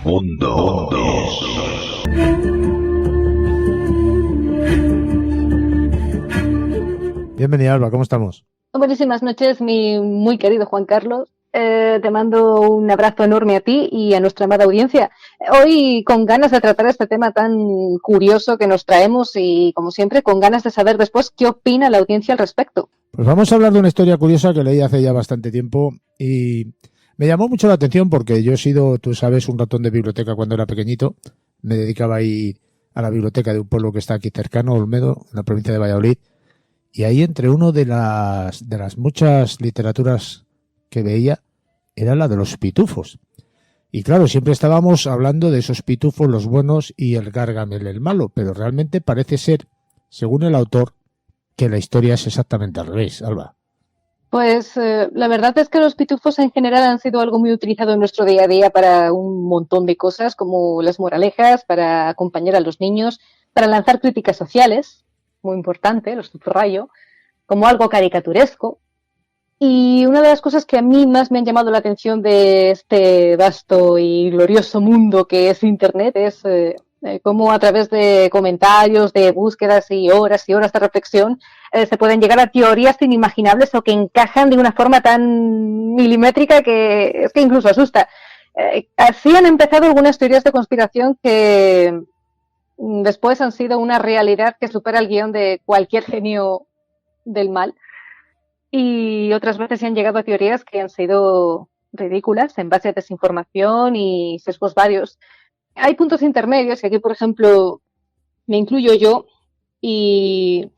Mundo. Bienvenida, Alba, ¿cómo estamos? Buenísimas noches, mi muy querido Juan Carlos. Te mando un abrazo enorme a ti y a nuestra amada audiencia. Hoy con ganas de tratar este tema tan curioso que nos traemos y, como siempre, con ganas de saber después qué opina la audiencia al respecto. Pues vamos a hablar de una historia curiosa que leí hace ya bastante tiempo y me llamó mucho la atención porque yo he sido, tú sabes, un ratón de biblioteca cuando era pequeñito. Me dedicaba a ir a la biblioteca de un pueblo que está aquí cercano, Olmedo, en la provincia de Valladolid. Y ahí entre uno de las muchas literaturas que veía era la de los pitufos. Y claro, siempre estábamos hablando de esos pitufos, los buenos, y el Gargamel, el malo, pero realmente parece ser, según el autor, que la historia es exactamente al revés, Alba. Pues la verdad es que los pitufos en general han sido algo muy utilizado en nuestro día a día para un montón de cosas, como las moralejas, para acompañar a los niños, para lanzar críticas sociales, muy importante, los subrayo, como algo caricaturesco. Y una de las cosas que a mí más me han llamado la atención de este vasto y glorioso mundo que es Internet es cómo a través de comentarios, de búsquedas y horas de reflexión se pueden llegar a teorías inimaginables o que encajan de una forma tan milimétrica que es que incluso asusta. Así han empezado algunas teorías de conspiración que después han sido una realidad que supera el guión de cualquier genio del mal. Y otras veces se han llegado a teorías que han sido ridículas en base a desinformación y sesgos varios. Hay puntos intermedios, y aquí, por ejemplo, me incluyo yo y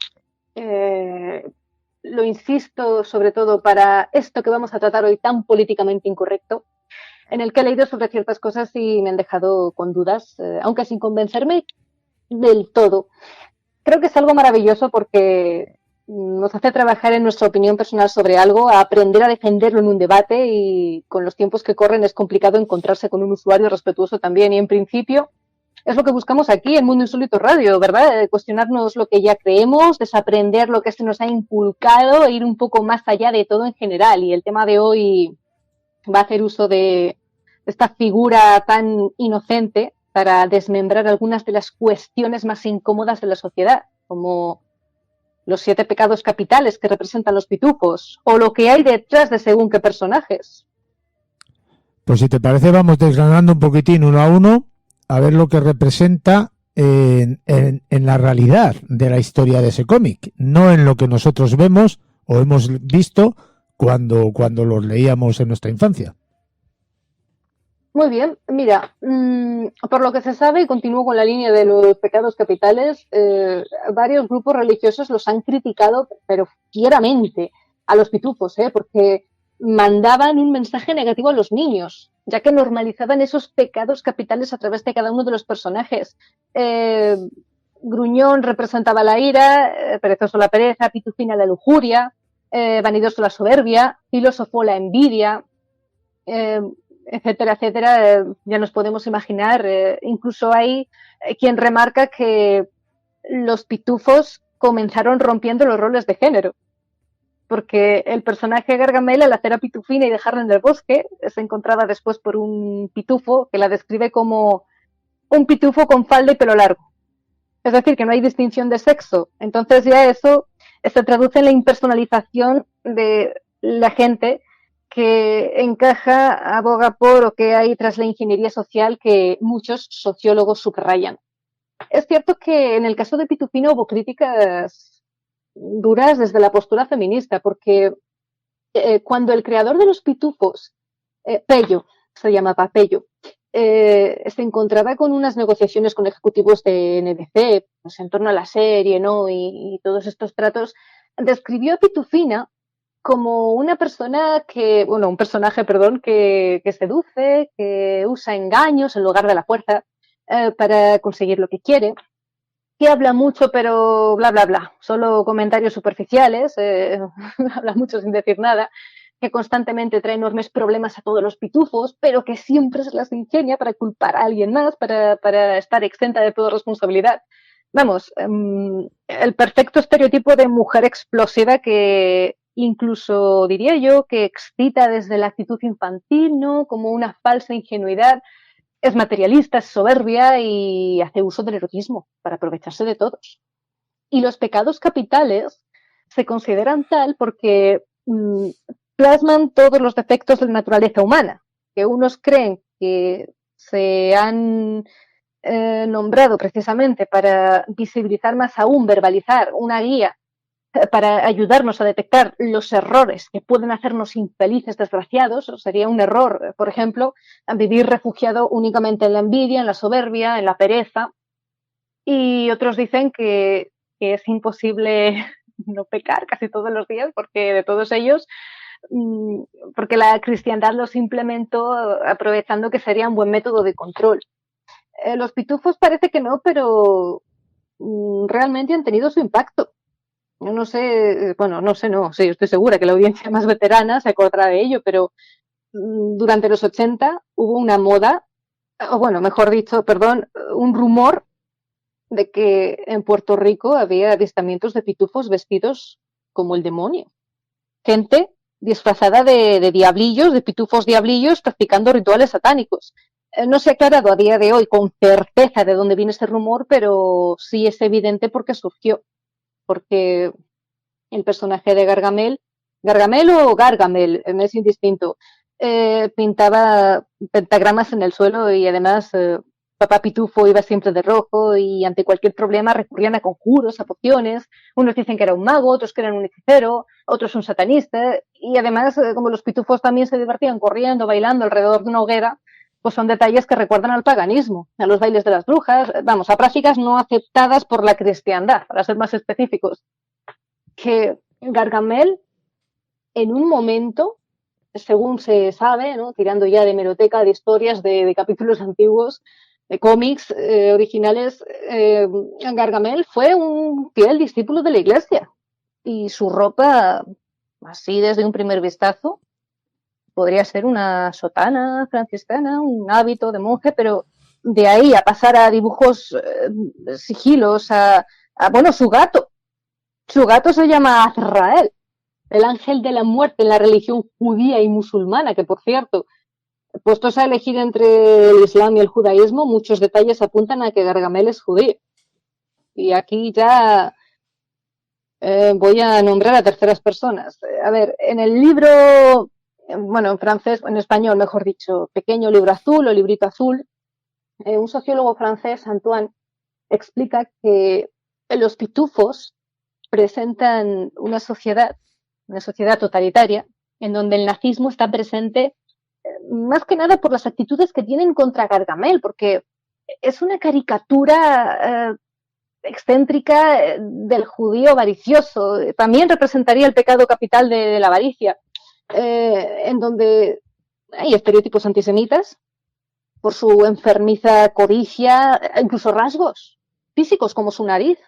lo insisto sobre todo para esto que vamos a tratar hoy tan políticamente incorrecto, en el que he leído sobre ciertas cosas y me han dejado con dudas, aunque sin convencerme del todo. Creo que es algo maravilloso porque nos hace trabajar en nuestra opinión personal sobre algo, a aprender a defenderlo en un debate, y con los tiempos que corren es complicado encontrarse con un usuario respetuoso también, y en principio es lo que buscamos aquí en Mundo Insólito Radio, ¿verdad? Cuestionarnos lo que ya creemos, desaprender lo que se nos ha inculcado e ir un poco más allá de todo en general, y el tema de hoy va a hacer uso de esta figura tan inocente para desmembrar algunas de las cuestiones más incómodas de la sociedad, como los 7 pecados capitales que representan los pitufos, o lo que hay detrás de según qué personajes. Pues si te parece, vamos desgranando un poquitín uno a uno, a ver lo que representa en la realidad de la historia de ese cómic, no en lo que nosotros vemos o hemos visto cuando los leíamos en nuestra infancia. Muy bien, mira, por lo que se sabe, y continúo con la línea de los pecados capitales, varios grupos religiosos los han criticado, pero fieramente, a los pitufos, porque mandaban un mensaje negativo a los niños, ya que normalizaban esos pecados capitales a través de cada uno de los personajes. Gruñón representaba la ira, perezoso la pereza, pitufina la lujuria, vanidoso la soberbia, filósofo la envidia, etcétera, etcétera. Ya nos podemos imaginar. Incluso hay quien remarca que los pitufos comenzaron rompiendo los roles de género, porque el personaje Gargamel, al hacer a Pitufina y dejarla en el bosque, es encontrada después por un pitufo que la describe como un pitufo con falda y pelo largo. Es decir, que no hay distinción de sexo. Entonces ya eso se traduce en la impersonalización de la gente que encaja, aboga por o que hay tras la ingeniería social que muchos sociólogos subrayan. Es cierto que en el caso de Pitufina hubo críticas duras desde la postura feminista, porque cuando el creador de los pitufos, Pello, se llamaba Pello, se encontraba con unas negociaciones con ejecutivos de NBC, pues, en torno a la serie, ¿no? Y todos estos tratos, describió a Pitufina como una persona un personaje, perdón, que seduce, que usa engaños en lugar de la fuerza para conseguir lo que quiere, que habla mucho pero bla bla bla, solo comentarios superficiales, habla mucho sin decir nada, que constantemente trae enormes problemas a todos los pitufos, pero que siempre se las ingenia para culpar a alguien más, para estar exenta de toda responsabilidad. Vamos, el perfecto estereotipo de mujer explosiva que incluso diría yo que excita desde la actitud infantil, ¿no? Como una falsa ingenuidad Es materialista, es soberbia y hace uso del erotismo para aprovecharse de todos. Y los pecados capitales se consideran tal porque plasman todos los defectos de la naturaleza humana, que unos creen que se han nombrado precisamente para visibilizar más aún, verbalizar una guía para ayudarnos a detectar los errores que pueden hacernos infelices, desgraciados. Sería un error, por ejemplo, vivir refugiado únicamente en la envidia, en la soberbia, en la pereza. Y otros dicen que es imposible no pecar casi todos los días, porque de todos ellos, porque la cristiandad los implementó aprovechando que sería un buen método de control. Los pitufos parece que no, pero realmente han tenido su impacto. Yo no sé, bueno, no sé, no, sí, estoy segura que la audiencia más veterana se acordará de ello, pero durante los 80 hubo una moda, o bueno, mejor dicho, perdón, un rumor de que en Puerto Rico había avistamientos de pitufos vestidos como el demonio. Gente disfrazada de diablillos, de pitufos diablillos, practicando rituales satánicos. No se ha aclarado a día de hoy con certeza de dónde viene ese rumor, pero sí es evidente por qué surgió. Porque el personaje de Gargamel, Gargamel o Gargamel, es indistinto, pintaba pentagramas en el suelo y además Papá Pitufo iba siempre de rojo y ante cualquier problema recurrían a conjuros, a pociones. Unos dicen que era un mago, otros que eran un hechicero, otros un satanista. Y además, como los pitufos también se divertían corriendo, bailando alrededor de una hoguera, pues son detalles que recuerdan al paganismo, a los bailes de las brujas, vamos, a prácticas no aceptadas por la cristiandad, para ser más específicos. Que Gargamel, en un momento, según se sabe, ¿no? Tirando ya de hemeroteca, de historias, de capítulos antiguos, de cómics originales, Gargamel fue un fiel discípulo de la Iglesia y su ropa, así desde un primer vistazo, podría ser una sotana franciscana, un hábito de monje, pero de ahí a pasar a dibujos sigilos, bueno, su gato se llama Azrael, el ángel de la muerte en la religión judía y musulmana, que por cierto, puestos a elegir entre el islam y el judaísmo, muchos detalles apuntan a que Gargamel es judío. Y aquí ya voy a nombrar a terceras personas. A ver, en el libro, bueno, en francés, en español, mejor dicho, Pequeño libro azul o Librito azul, un sociólogo francés, Antoine, explica que los pitufos presentan una sociedad totalitaria, en donde el nazismo está presente más que nada por las actitudes que tienen contra Gargamel, porque es una caricatura excéntrica del judío avaricioso. También representaría el pecado capital de la avaricia, en donde hay estereotipos antisemitas por su enfermiza codicia, incluso rasgos físicos como su nariz,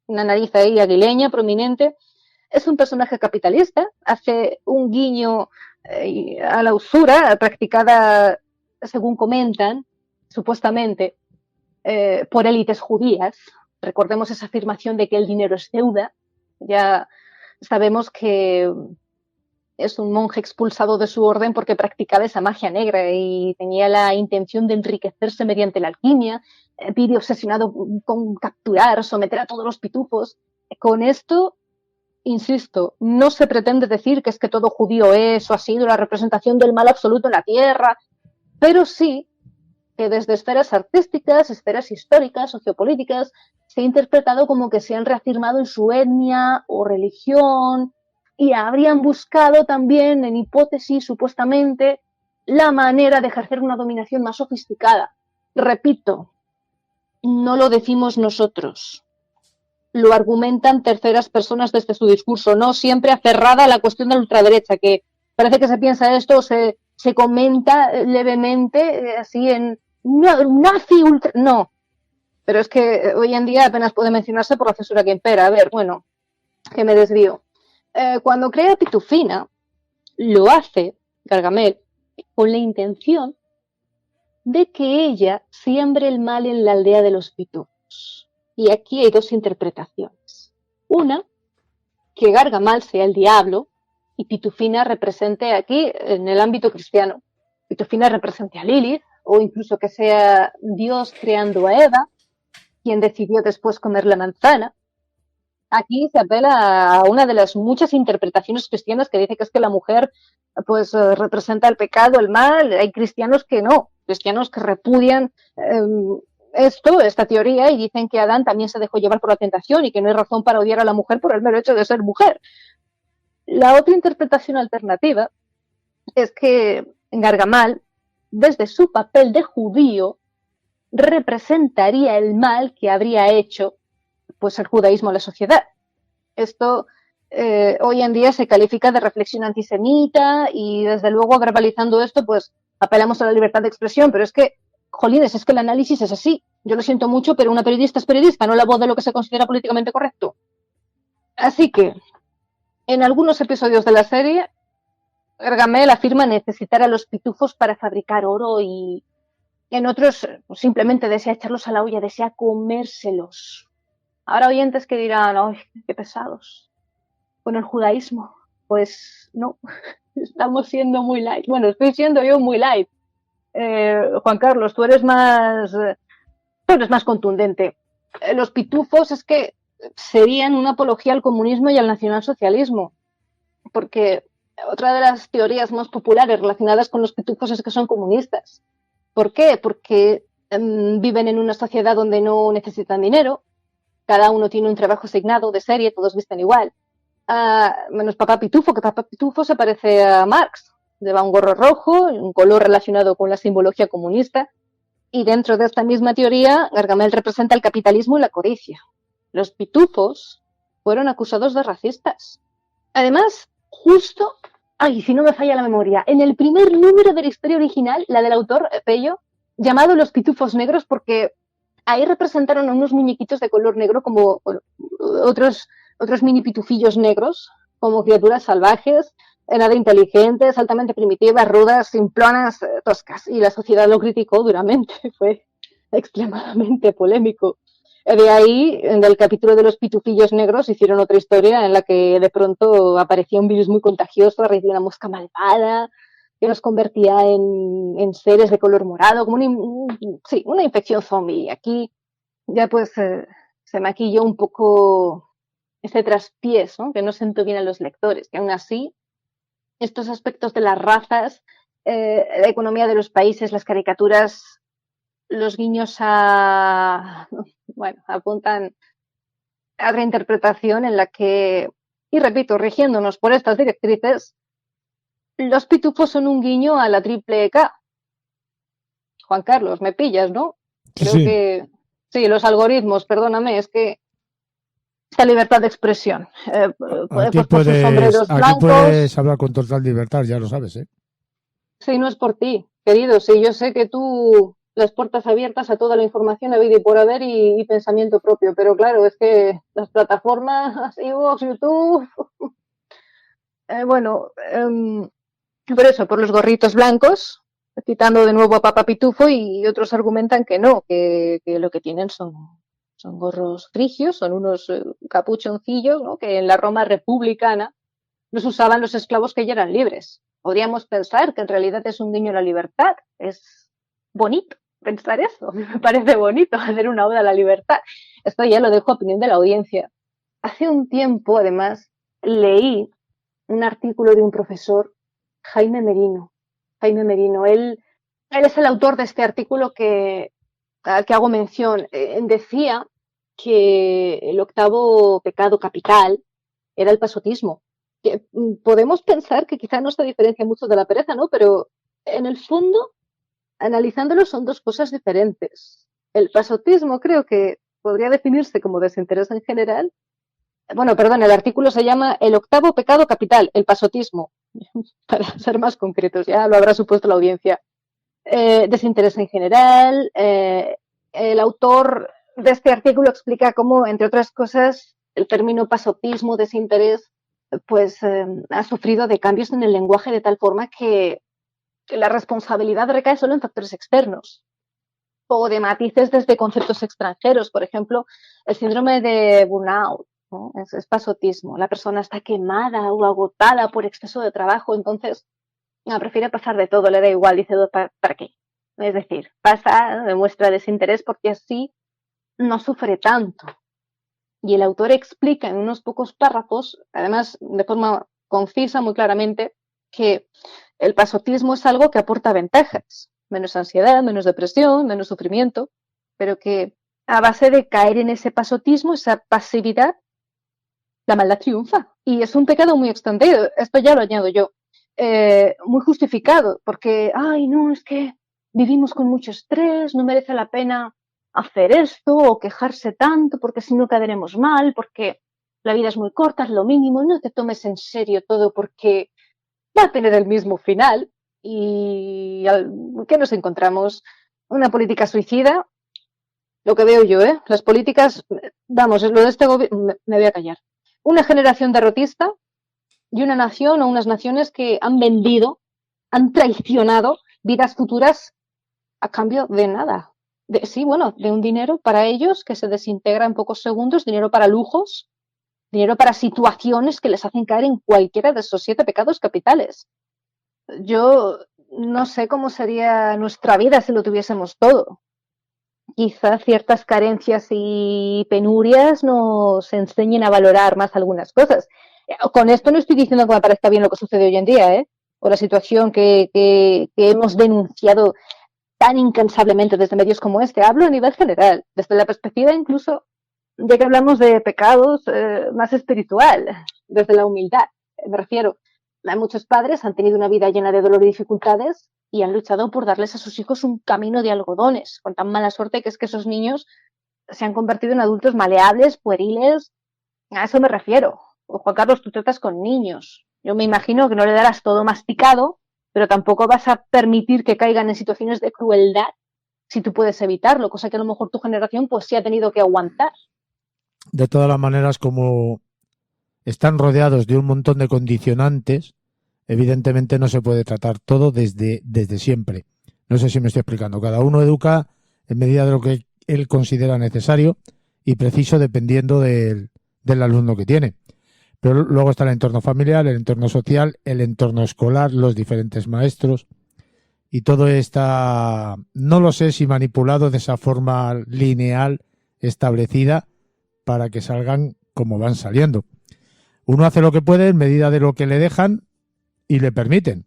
una nariz ahí aguileña, prominente. Es un personaje capitalista, hace un guiño a la usura practicada, según comentan, supuestamente, por élites judías. Recordemos esa afirmación de que el dinero es deuda. Ya sabemos que es un monje expulsado de su orden porque practicaba esa magia negra y tenía la intención de enriquecerse mediante la alquimia. Vive obsesionado con capturar, someter a todos los pitufos. Con esto, insisto, no se pretende decir que es que todo judío es o ha sido la representación del mal absoluto en la tierra, pero sí que desde esferas artísticas, esferas históricas, sociopolíticas, se ha interpretado como que se han reafirmado en su etnia o religión y habrían buscado también, en hipótesis, supuestamente, la manera de ejercer una dominación más sofisticada. Repito, no lo decimos nosotros. Lo argumentan terceras personas desde su discurso, no siempre aferrada a la cuestión de la ultraderecha, que parece que se piensa esto, se comenta levemente, así en nazi ultra... No, pero es que hoy en día apenas puede mencionarse por la censura que impera. A ver, bueno, que me desvío. Cuando crea Pitufina, lo hace Gargamel con la intención de que ella siembre el mal en la aldea de los pitufos. Y aquí hay dos interpretaciones. Una, que Gargamel sea el diablo y Pitufina represente aquí, en el ámbito cristiano, Pitufina represente a Lilith, o incluso que sea Dios creando a Eva, quien decidió después comer la manzana. Aquí se apela a una de las muchas interpretaciones cristianas que dice que es que la mujer pues representa el pecado, el mal. Hay cristianos que no, cristianos que repudian esta teoría, y dicen que Adán también se dejó llevar por la tentación y que no hay razón para odiar a la mujer por el mero hecho de ser mujer. La otra interpretación alternativa es que Gargamel, desde su papel de judío, representaría el mal que habría hecho pues el judaísmo a la sociedad. Esto hoy en día se califica de reflexión antisemita, y desde luego, verbalizando esto, pues apelamos a la libertad de expresión, pero es que, jolines, es que el análisis es así. Yo lo siento mucho, pero una periodista es periodista, no la voz de lo que se considera políticamente correcto. Así que, en algunos episodios de la serie, Gargamel afirma necesitar a los pitufos para fabricar oro, y en otros pues, simplemente desea echarlos a la olla, desea comérselos. Habrá oyentes que dirán, ¡ay, qué pesados! Con el judaísmo, pues no, estamos siendo muy light. Bueno, estoy siendo yo muy light. Juan Carlos, tú eres más contundente. Los pitufos es que serían una apología al comunismo y al nacionalsocialismo, porque otra de las teorías más populares relacionadas con los pitufos es que son comunistas. ¿Por qué? Porque viven en una sociedad donde no necesitan dinero, cada uno tiene un trabajo asignado de serie, todos visten igual. Menos Papá Pitufo, que Papá Pitufo se parece a Marx. Lleva un gorro rojo, un color relacionado con la simbología comunista, y dentro de esta misma teoría, Gargamel representa el capitalismo y la codicia. Los pitufos fueron acusados de racistas. Además, justo, si no me falla la memoria, en el primer número de la historia original, la del autor Pello, llamado Los Pitufos Negros, porque ahí representaron a unos muñequitos de color negro como otros mini pitufillos negros, como criaturas salvajes, nada inteligentes, altamente primitivas, rudas, simplonas, toscas. Y la sociedad lo criticó duramente, fue extremadamente polémico. De ahí, en el capítulo de los pitufillos negros, hicieron otra historia en la que de pronto aparecía un virus muy contagioso a raíz de una mosca malvada que los convertía en seres de color morado, como una infección zombie. Aquí ya pues se maquilló un poco ese traspiés, ¿no? Que no sentó bien a los lectores, que aún así estos aspectos de las razas, la economía de los países, las caricaturas, los guiños apuntan a reinterpretación en la que, y repito, rigiéndonos por estas directrices, los pitufos son un guiño a la triple K. Juan Carlos, me pillas, ¿no? Creo Sí. que sí, los algoritmos, perdóname, es que esta libertad de expresión. Aquí puedes hablar con total libertad, ya lo sabes, ¿eh? Sí, no es por ti, querido. Sí, yo sé que tú las puertas abiertas a toda la información habida y por haber, y pensamiento propio, pero claro, es que las plataformas, iVoox, YouTube, por eso, por los gorritos blancos, citando de nuevo a Papa Pitufo, y otros argumentan que no, que lo que tienen son gorros frigios, son unos capuchoncillos, ¿no? Que en la Roma republicana los usaban los esclavos que ya eran libres. Podríamos pensar que en realidad es un guiño a la libertad. Es bonito pensar eso. A mí me parece bonito hacer una oda a la libertad. Esto ya lo dejo a opinión de la audiencia. Hace un tiempo, además, leí un artículo de un profesor, Jaime Merino. Jaime Merino, él es el autor de este artículo al que hago mención. Decía que el octavo pecado capital era el pasotismo. Que podemos pensar que quizá no se diferencia mucho de la pereza, ¿no? Pero en el fondo, analizándolo, son dos cosas diferentes. El pasotismo creo que podría definirse como desinterés en general. Bueno, perdón, el artículo se llama El octavo pecado capital, el pasotismo. Para ser más concretos, ya lo habrá supuesto la audiencia. Desinterés en general. El autor de este artículo explica cómo, entre otras cosas, el término pasotismo, desinterés, pues ha sufrido de cambios en el lenguaje de tal forma que la responsabilidad recae solo en factores externos, o de matices desde conceptos extranjeros. Por ejemplo, el síndrome de burnout, ¿no? Es pasotismo. La persona está quemada o agotada por exceso de trabajo, entonces prefiere pasar de todo, le da igual, dice, ¿para qué? Es decir, pasa, demuestra desinterés porque así no sufre tanto. Y el autor explica en unos pocos párrafos, además de forma concisa, muy claramente, que el pasotismo es algo que aporta ventajas, menos ansiedad, menos depresión, menos sufrimiento, pero que a base de caer en ese pasotismo, esa pasividad, la maldad triunfa. Y es un pecado muy extendido, esto ya lo añado yo, muy justificado, porque, ay, no, es que vivimos con mucho estrés, no merece la pena hacer esto o quejarse tanto, porque si no quedaremos mal, porque la vida es muy corta, es lo mínimo, no te tomes en serio todo porque va a tener el mismo final. ¿Y qué nos encontramos? Una política suicida, lo que veo yo, ¿eh? Las políticas, vamos, lo de este gobierno, me voy a callar. Una generación derrotista y una nación o unas naciones que han vendido, han traicionado vidas futuras a cambio de nada. Sí, bueno, de un dinero para ellos que se desintegra en pocos segundos, dinero para lujos, dinero para situaciones que les hacen caer en cualquiera de esos 7 pecados capitales. Yo no sé cómo sería nuestra vida si lo tuviésemos todo. Quizá ciertas carencias y penurias nos enseñen a valorar más algunas cosas. Con esto no estoy diciendo que me parezca bien lo que sucede hoy en día, ¿eh? O la situación que hemos denunciado tan incansablemente desde medios como este. Hablo a nivel general, desde la perspectiva incluso, ya que hablamos de pecados, más espiritual, desde la humildad. Me refiero, muchos padres han tenido una vida llena de dolor y dificultades y han luchado por darles a sus hijos un camino de algodones, con tan mala suerte que es que esos niños se han convertido en adultos maleables, pueriles. A eso me refiero. O Juan Carlos, tú tratas con niños. Yo me imagino que no le darás todo masticado, pero tampoco vas a permitir que caigan en situaciones de crueldad si tú puedes evitarlo, cosa que a lo mejor tu generación pues sí ha tenido que aguantar. De todas las maneras, como están rodeados de un montón de condicionantes, evidentemente no se puede tratar todo desde siempre. No sé si me estoy explicando. Cada uno educa en medida de lo que él considera necesario y preciso dependiendo del alumno que tiene. Pero luego está el entorno familiar, el entorno social, el entorno escolar, los diferentes maestros. Y todo está, no lo sé si manipulado de esa forma lineal establecida para que salgan como van saliendo. Uno hace lo que puede en medida de lo que le dejan y le permiten.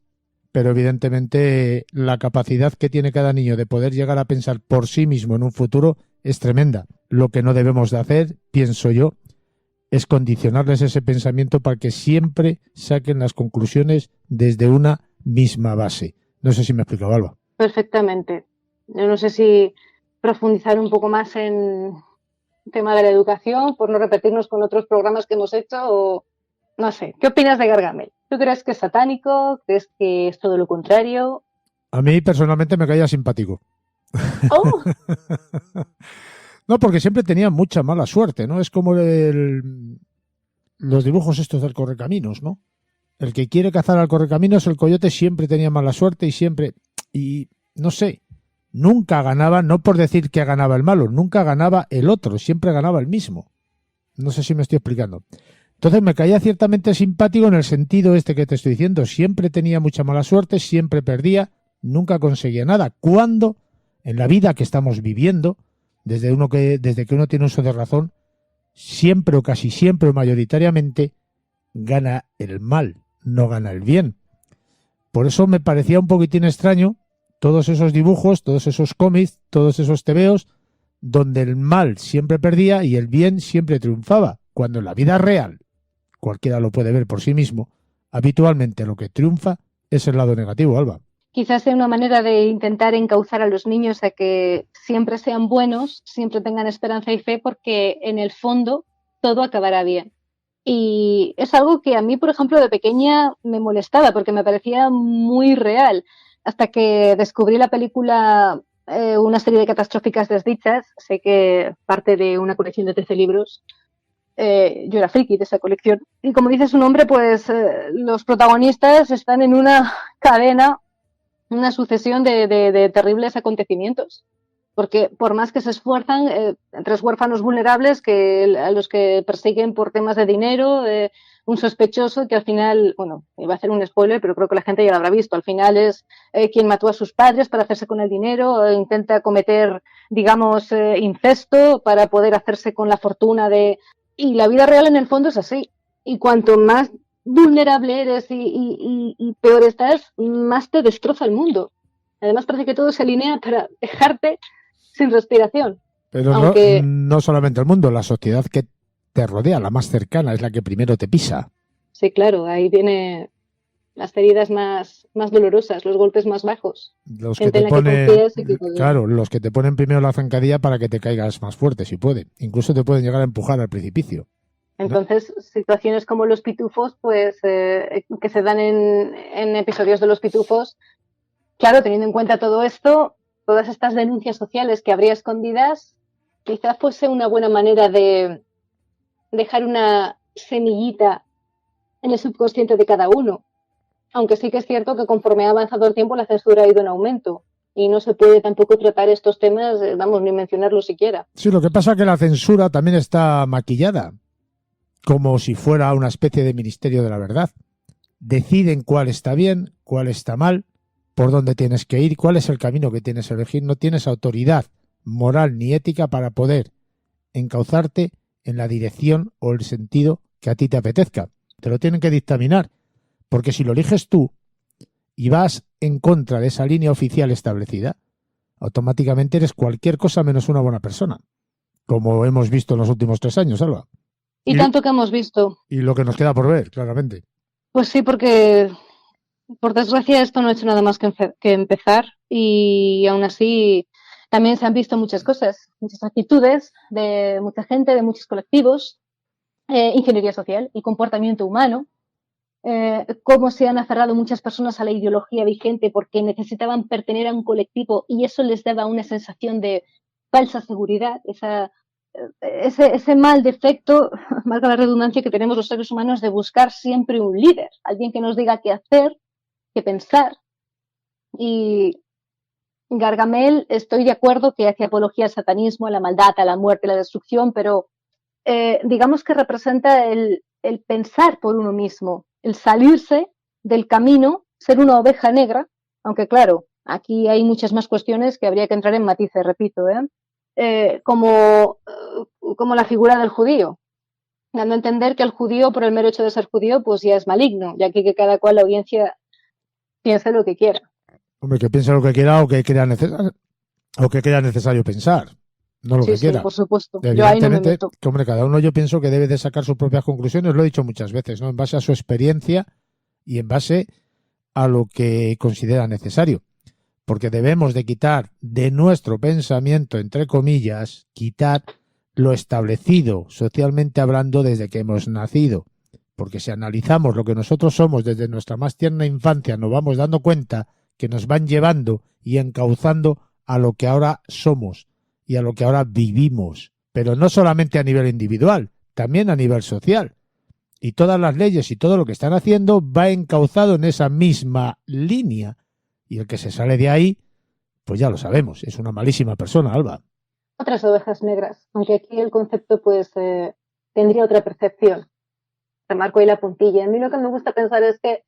Pero evidentemente la capacidad que tiene cada niño de poder llegar a pensar por sí mismo en un futuro es tremenda. Lo que no debemos de hacer, pienso yo, es condicionarles ese pensamiento para que siempre saquen las conclusiones desde una misma base. No sé si me he explicado, Alba. Perfectamente. Yo no sé si profundizar un poco más en el tema de la educación, por no repetirnos con otros programas que hemos hecho, o no sé. ¿Qué opinas de Gargamel? ¿Tú crees que es satánico? ¿Crees que es todo lo contrario? A mí personalmente me caía simpático. ¡Oh! No, porque siempre tenía mucha mala suerte, ¿no? Es como los dibujos estos del correcaminos, ¿no? El que quiere cazar al correcaminos, el coyote siempre tenía mala suerte y siempre... Y no sé, nunca ganaba, no por decir que ganaba el malo, nunca ganaba el otro, siempre ganaba el mismo. No sé si me estoy explicando. Entonces me caía ciertamente simpático en el sentido este que te estoy diciendo. Siempre tenía mucha mala suerte, siempre perdía, nunca conseguía nada. Cuando en la vida que estamos viviendo, desde que uno tiene uso de razón, siempre o casi siempre o mayoritariamente gana el mal, no gana el bien. Por eso me parecía un poquitín extraño todos esos dibujos, todos esos cómics, todos esos tebeos, donde el mal siempre perdía y el bien siempre triunfaba, cuando en la vida real, cualquiera lo puede ver por sí mismo, habitualmente lo que triunfa es el lado negativo, Alba. Quizás sea una manera de intentar encauzar a los niños a que siempre sean buenos, siempre tengan esperanza y fe, porque en el fondo todo acabará bien. Y es algo que a mí, por ejemplo, de pequeña me molestaba porque me parecía muy real. Hasta que descubrí la película Una serie de catastróficas desdichas, sé que parte de una colección de 13 libros, yo era friki de esa colección. Y como dice su nombre, pues los protagonistas están en una cadena, una sucesión de terribles acontecimientos. Porque por más que se esfuerzan, tres huérfanos vulnerables a los que persiguen por temas de dinero, un sospechoso que al final, bueno, iba a hacer un spoiler, pero creo que la gente ya lo habrá visto, al final es quien mató a sus padres para hacerse con el dinero, intenta cometer, digamos, incesto para poder hacerse con la fortuna de... Y la vida real en el fondo es así. Y cuanto más vulnerable eres y peor estás, más te destroza el mundo. Además parece que todo se alinea para dejarte sin respiración. Pero Aunque... no solamente el mundo, la sociedad que te rodea, la más cercana, es la que primero te pisa. Sí, claro, ahí viene las heridas más dolorosas, los golpes más bajos. Los que Gente te en la que ponen, confías y que claro, los que te ponen primero la zancadilla para que te caigas más fuerte, si puede. Incluso te pueden llegar a empujar al precipicio. Entonces, situaciones como los pitufos, pues, que se dan en episodios de los pitufos, claro, teniendo en cuenta todo esto, todas estas denuncias sociales que habría escondidas, quizás fuese una buena manera de dejar una semillita en el subconsciente de cada uno. Aunque sí que es cierto que conforme ha avanzado el tiempo, la censura ha ido en aumento. Y no se puede tampoco tratar estos temas, vamos, ni mencionarlos siquiera. Sí, lo que pasa es que la censura también está maquillada, como si fuera una especie de ministerio de la verdad. Deciden cuál está bien, cuál está mal, por dónde tienes que ir, cuál es el camino que tienes que elegir. No tienes autoridad moral ni ética para poder encauzarte en la dirección o el sentido que a ti te apetezca. Te lo tienen que dictaminar, porque si lo eliges tú y vas en contra de esa línea oficial establecida, automáticamente eres cualquier cosa menos una buena persona, como hemos visto en los últimos 3 años, Alba. Y tanto que hemos visto. Y lo que nos queda por ver, claramente. Pues sí, porque por desgracia esto no ha hecho nada más que empezar y aún así también se han visto muchas cosas, muchas actitudes de mucha gente, de muchos colectivos, ingeniería social, el comportamiento humano, cómo se han aferrado muchas personas a la ideología vigente porque necesitaban pertenecer a un colectivo y eso les daba una sensación de falsa seguridad, ese mal defecto, valga la redundancia, que tenemos los seres humanos de buscar siempre un líder, alguien que nos diga qué hacer, qué pensar. Y Gargamel, estoy de acuerdo que hace apología al satanismo, a la maldad, a la muerte, a la destrucción, pero digamos que representa el pensar por uno mismo, el salirse del camino, ser una oveja negra, aunque claro, aquí hay muchas más cuestiones que habría que entrar en matices, repito, como la figura del judío, dando a entender que el judío, por el mero hecho de ser judío, pues ya es maligno, ya que cada cual la audiencia piense lo que quiera. Hombre, que piense lo que quiera o que crea necesario pensar, no lo Sí, que sí, quiera. por supuesto. Yo ahí no me Evidentemente, meto. que hombre, cada uno yo pienso que debe de sacar sus propias conclusiones, lo he dicho muchas veces, ¿no? En base a su experiencia y en base a lo que considera necesario. Porque debemos de quitar de nuestro pensamiento, entre comillas, quitar lo establecido socialmente hablando desde que hemos nacido. Porque si analizamos lo que nosotros somos desde nuestra más tierna infancia, nos vamos dando cuenta que nos van llevando y encauzando a lo que ahora somos y a lo que ahora vivimos. Pero no solamente a nivel individual, también a nivel social. Y todas las leyes y todo lo que están haciendo va encauzado en esa misma línea. Y el que se sale de ahí, pues ya lo sabemos, es una malísima persona, Alba. Otras ovejas negras, aunque aquí el concepto pues tendría otra percepción. Remarco ahí la puntilla. A mí lo que me gusta pensar es que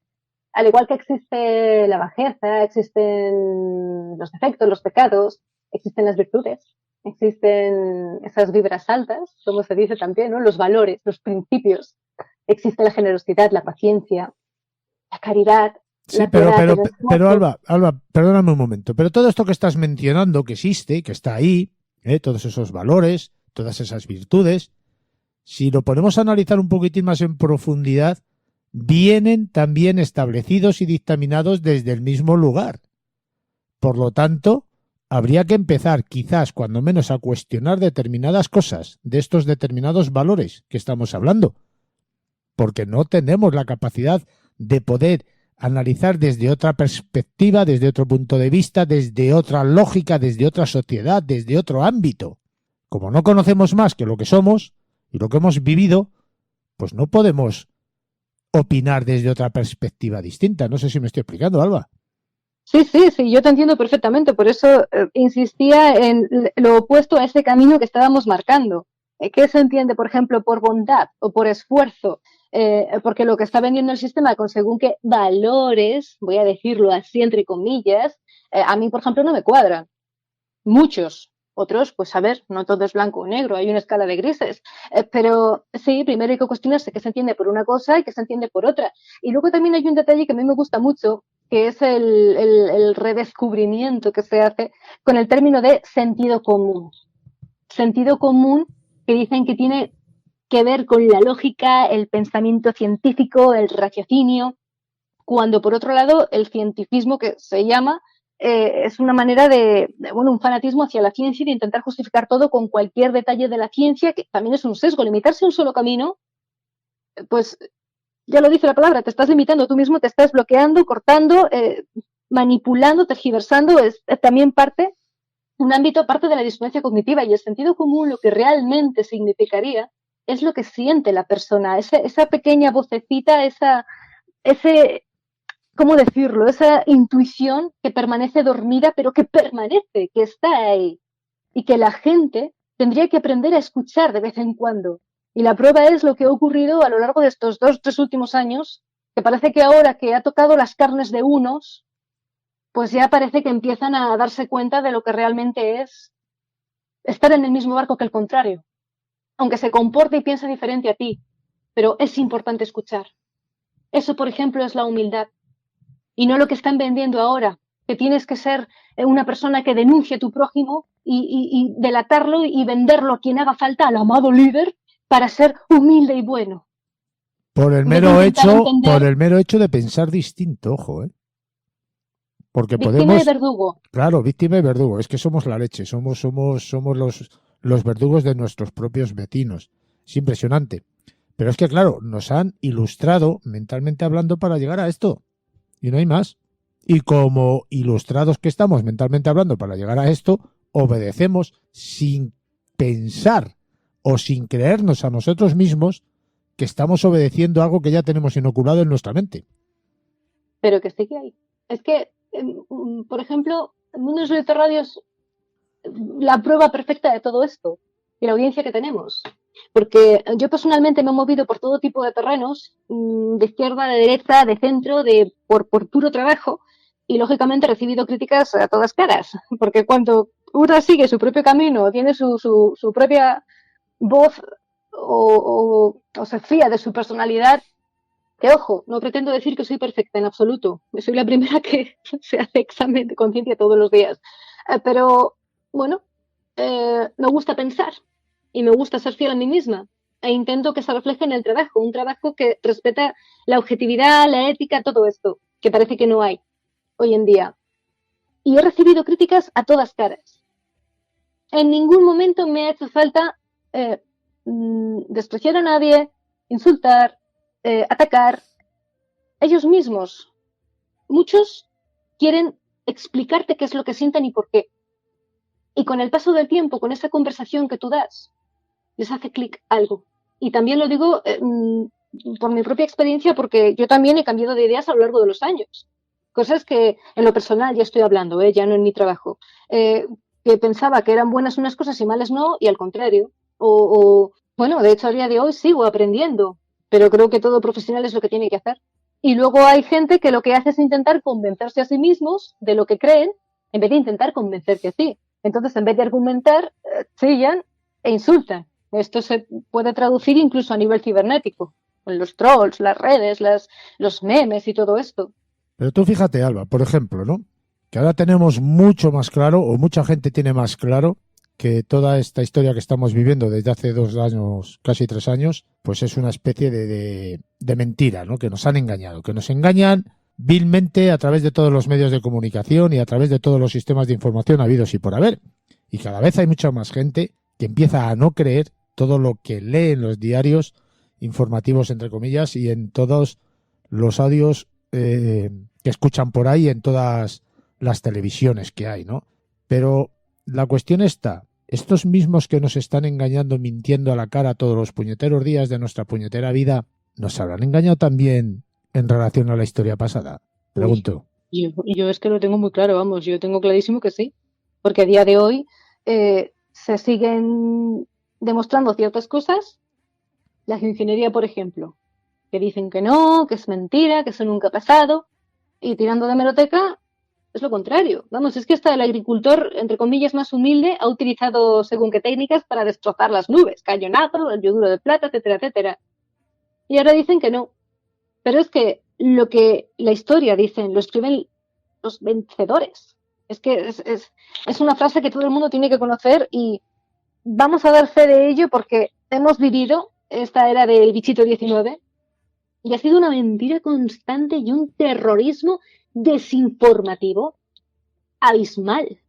al igual que existe la bajeza, existen los defectos, los pecados, existen las virtudes, existen esas vibras altas, como se dice también, ¿no? Los valores, los principios. Existe la generosidad, la paciencia, la caridad. Sí, la pero, piedad, pero, el pero esfuerzo. Alba, perdóname un momento. Pero todo esto que estás mencionando, que existe, que está ahí, todos esos valores, todas esas virtudes, si lo ponemos a analizar un poquitín más en profundidad, vienen también establecidos y dictaminados desde el mismo lugar. Por lo tanto, habría que empezar, quizás, cuando menos, a cuestionar determinadas cosas de estos determinados valores que estamos hablando. Porque no tenemos la capacidad de poder analizar desde otra perspectiva, desde otro punto de vista, desde otra lógica, desde otra sociedad, desde otro ámbito. Como no conocemos más que lo que somos y lo que hemos vivido, pues no podemos opinar desde otra perspectiva distinta. No sé si me estoy explicando, Alba. Sí, sí, sí, yo te entiendo perfectamente. Por eso insistía en lo opuesto a ese camino que estábamos marcando. ¿Qué se entiende, por ejemplo, por bondad o por esfuerzo? porque lo que está vendiendo el sistema con según qué valores, voy a decirlo así entre comillas, a mí, por ejemplo, no me cuadran. Muchos. Otros, pues a ver, no todo es blanco o negro, hay una escala de grises. Pero sí, primero hay que cuestionarse qué se entiende por una cosa y qué se entiende por otra. Y luego también hay un detalle que a mí me gusta mucho, que es el redescubrimiento que se hace con el término de sentido común. Sentido común que dicen que tiene que ver con la lógica, el pensamiento científico, el raciocinio, cuando por otro lado el cientificismo que se llama es una manera bueno, un fanatismo hacia la ciencia y de intentar justificar todo con cualquier detalle de la ciencia, que también es un sesgo. Limitarse a un solo camino, pues ya lo dice la palabra, te estás limitando tú mismo, te estás bloqueando, cortando, manipulando, tergiversando, es también un ámbito parte de la disonancia cognitiva, y el sentido común lo que realmente significaría es lo que siente la persona, esa pequeña vocecita, ese, ¿cómo decirlo? Esa intuición que permanece dormida, pero que permanece, que está ahí, y que la gente tendría que aprender a escuchar de vez en cuando. Y la prueba es lo que ha ocurrido a lo largo de estos 2, 3 últimos años, que parece que ahora que ha tocado las carnes de unos, pues ya parece que empiezan a darse cuenta de lo que realmente es estar en el mismo barco que el contrario, aunque se comporte y piense diferente a ti, pero es importante escuchar. Eso, por ejemplo, es la humildad, y no lo que están vendiendo ahora, que tienes que ser una persona que denuncie a tu prójimo y delatarlo y venderlo a quien haga falta, al amado líder, para ser humilde y bueno. Por el mero hecho de pensar distinto, ojo, ¿eh? Porque víctima podemos, y verdugo. claro, víctima y verdugo, es que somos la leche, somos los verdugos de nuestros propios vecinos. Es impresionante. Pero es que, claro, nos han ilustrado mentalmente hablando para llegar a esto. Y no hay más. Y como ilustrados que estamos mentalmente hablando para llegar a esto, obedecemos sin pensar o sin creernos a nosotros mismos que estamos obedeciendo algo que ya tenemos inoculado en nuestra mente. Pero que sí que hay. Es que, por ejemplo, el mundo de radio es la prueba perfecta de todo esto y la audiencia que tenemos. Porque yo personalmente me he movido por todo tipo de terrenos, de izquierda, de derecha, de centro, por puro trabajo, y lógicamente he recibido críticas a todas caras. Porque cuando uno sigue su propio camino, tiene su propia voz o se fía de su personalidad, que ojo, no pretendo decir que soy perfecta en absoluto. Soy la primera que se hace examen de conciencia todos los días. Pero, bueno, me gusta pensar y me gusta ser fiel a mí misma. E intento que se refleje en el trabajo, un trabajo que respeta la objetividad, la ética, todo esto, que parece que no hay hoy en día. Y he recibido críticas a todas caras. En ningún momento me ha hecho falta despreciar a nadie, insultar, atacar. Ellos mismos, muchos quieren explicarte qué es lo que sienten y por qué. Y con el paso del tiempo, con esa conversación que tú das, les hace clic algo. Y también lo digo por mi propia experiencia, porque yo también he cambiado de ideas a lo largo de los años. Cosas que en lo personal ya estoy hablando, ya no en mi trabajo. Que pensaba que eran buenas unas cosas y malas no, y al contrario. Bueno, de hecho a día de hoy sigo aprendiendo, pero creo que todo profesional es lo que tiene que hacer. Y luego hay gente que lo que hace es intentar convencerse a sí mismos de lo que creen, en vez de intentar convencerte a ti. Entonces, en vez de argumentar, chillan e insultan. Esto se puede traducir incluso a nivel cibernético, con los trolls, las redes, los memes y todo esto. Pero tú fíjate, Alba, por ejemplo, ¿no? Que ahora tenemos mucho más claro, o mucha gente tiene más claro, que toda esta historia que estamos viviendo desde hace 2 años, casi 3 años, pues es una especie de mentira, ¿no? Que nos han engañado, que nos engañan vilmente a través de todos los medios de comunicación y a través de todos los sistemas de información habidos y por haber. Y cada vez hay mucha más gente que empieza a no creer todo lo que lee en los diarios informativos, entre comillas, y en todos los audios que escuchan por ahí, en todas las televisiones que hay, ¿no? Pero la cuestión está, estos mismos que nos están engañando, mintiendo a la cara todos los puñeteros días de nuestra puñetera vida, ¿nos habrán engañado también en relación a la historia pasada? Pregunto. Yo es que lo tengo muy claro, vamos, yo tengo clarísimo que sí, porque a día de hoy se siguen demostrando ciertas cosas, la ingeniería, por ejemplo. que dicen que no, que es mentira, que eso nunca ha pasado, y tirando de hemeroteca es lo contrario. Vamos, es que hasta el agricultor, entre comillas, más humilde, ha utilizado según qué técnicas para destrozar las nubes, cañonazo, el yoduro de plata, etcétera, etcétera. Y ahora dicen que no. Pero es que lo que la historia dicen, lo escriben los vencedores. Es que es una frase que todo el mundo tiene que conocer y vamos a dar fe de ello porque hemos vivido esta era del bichito 19 y ha sido una mentira constante y un terrorismo desinformativo abismal.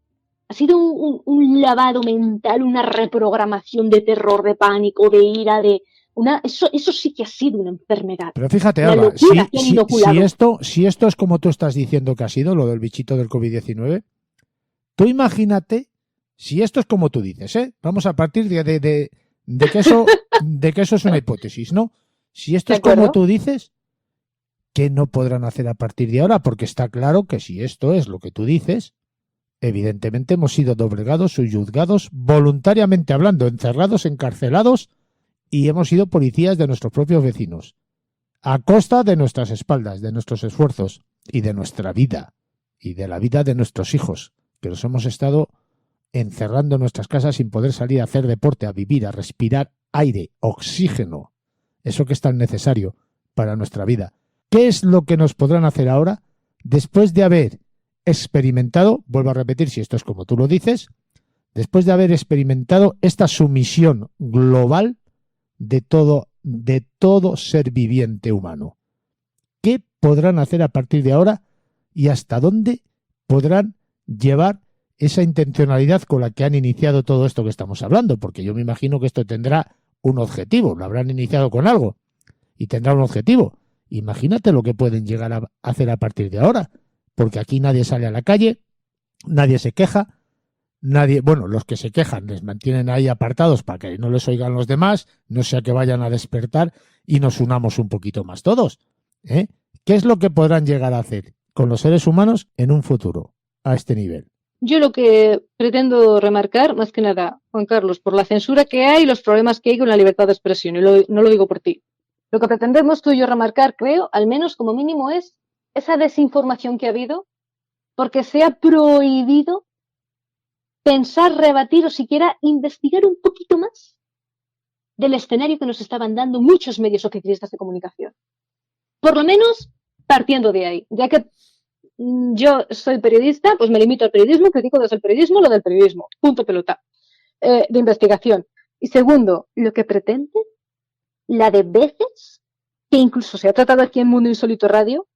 Ha sido un lavado mental, una reprogramación de terror, de pánico, de ira, eso sí que ha sido una enfermedad. Pero fíjate, La Alba, locura que han inoculado. si esto es como tú estás diciendo que ha sido, lo del bichito del COVID-19, tú imagínate si esto es como tú dices, ¿eh? Vamos a partir de que eso es una hipótesis, ¿no? Si esto ¿De es como acuerdo? tú dices, ¿qué no podrán hacer a partir de ahora? Porque está claro que si esto es lo que tú dices, evidentemente hemos sido doblegados, subyugados, voluntariamente hablando, encerrados, encarcelados, y hemos sido policías de nuestros propios vecinos, a costa de nuestras espaldas, de nuestros esfuerzos y de nuestra vida, y de la vida de nuestros hijos, que los hemos estado encerrando en nuestras casas sin poder salir a hacer deporte, a vivir, a respirar aire, oxígeno, eso que es tan necesario para nuestra vida. ¿Qué es lo que nos podrán hacer ahora después de haber experimentado, vuelvo a repetir si esto es como tú lo dices, después de haber experimentado esta sumisión global de todo ser viviente humano? ¿Qué podrán hacer a partir de ahora y hasta dónde podrán llevar esa intencionalidad con la que han iniciado todo esto que estamos hablando? Porque yo me imagino que esto tendrá un objetivo, lo habrán iniciado con algo y tendrá un objetivo. Imagínate lo que pueden llegar a hacer a partir de ahora, porque aquí nadie sale a la calle, nadie se queja, nadie, bueno, los que se quejan les mantienen ahí apartados para que no les oigan los demás, no sea que vayan a despertar y nos unamos un poquito más todos, ¿eh? ¿Qué es lo que podrán llegar a hacer con los seres humanos en un futuro a este nivel? Yo lo que pretendo remarcar, más que nada, Juan Carlos, por la censura que hay y los problemas que hay con la libertad de expresión, y no lo digo por ti. Lo que pretendemos tú y yo remarcar, creo, al menos como mínimo, es esa desinformación que ha habido, porque se ha prohibido pensar, rebatir o siquiera investigar un poquito más del escenario que nos estaban dando muchos medios oficialistas de comunicación. Por lo menos partiendo de ahí, ya que yo soy periodista, pues me limito al periodismo, critico desde el periodismo lo del periodismo, punto pelota, de investigación. Y segundo, lo que pretende, la de veces, que incluso se ha tratado aquí en Mundo Insólito Radio,